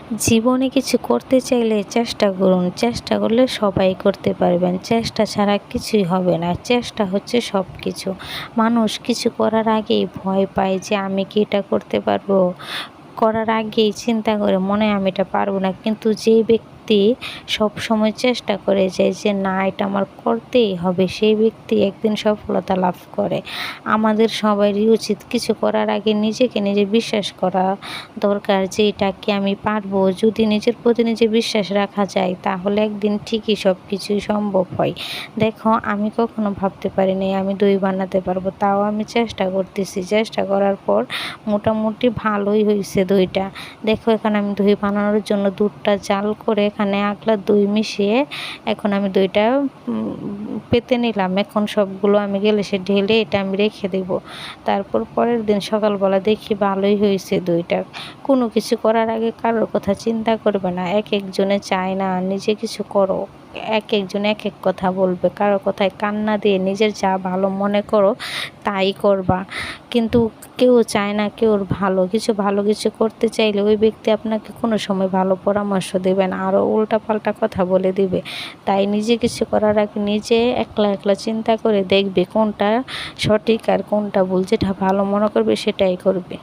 জীবনে কিছু করতে চাইলে চেষ্টা করুন। চেষ্টা করলে সবাই করতে পারবেন। চেষ্টা ছাড়া কিছুই হবে না। চেষ্টা হচ্ছে সব কিছু। মানুষ কিছু করার আগেই ভয় পায় যে আমি কি এটা করতে পারবো? করার আগেই চিন্তা করে মনে হয় আমি এটা পারবো না। কিন্তু যেই ব্যক্তি সবসময় চেষ্টা করে যায় যে না এটা আমার করতেই হবে, সেই ব্যক্তি একদিন সফলতা লাভ করে। আমাদের সবারই উচিত কিছু করার আগে নিজেকে নিজে বিশ্বাস করা দরকার যে এটা কি আমি পারবো। যদি নিজের প্রতি নিজে বিশ্বাস রাখা যায় তাহলে একদিন ঠিকই সব কিছুই সম্ভব হয়। দেখো আমি কখনো ভাবতে পারিনি আমি দই বানাতে পারবো, তাও আমি চেষ্টা করতেছি। চেষ্টা করার পর মোটামুটি ভালোই হয়েছে দইটা। দেখো এখানে আমি দই বানানোর জন্য দুধটা জাল করে এখানে আগলা দই মিশিয়ে এখন আমি দইটা পেতে নিলাম। এখন সবগুলো আমি গ্লাসে ঢেলে এটা আমি রেখে দেব। তারপর পরের দিন সকালবেলা দেখি ভালোই হয়েছে দইটা। কোনো কিছু করার আগে কারোর কথা চিন্তা করবে না। এক একজনে চায় না নিজে কিছু করো, এক একজন এক এক কথা বলবে। কারো কথায় কান না দিয়ে নিজের যা ভালো মনে করো তাই করবা। কিন্তু কেউ চায় না কেউর ভালো কিছু করতে চাইলে ওই ব্যক্তি আপনাকে কোনো সময় ভালো পরামর্শ দেবে না, আরও উল্টাপাল্টা কথা বলে দিবে। তাই নিজে কিছু করার আগে নিজে একলা একলা চিন্তা করে দেখবে কোনটা সঠিক আর কোনটা ভুল। যেটা ভালো মনে করবে সেটাই করবে।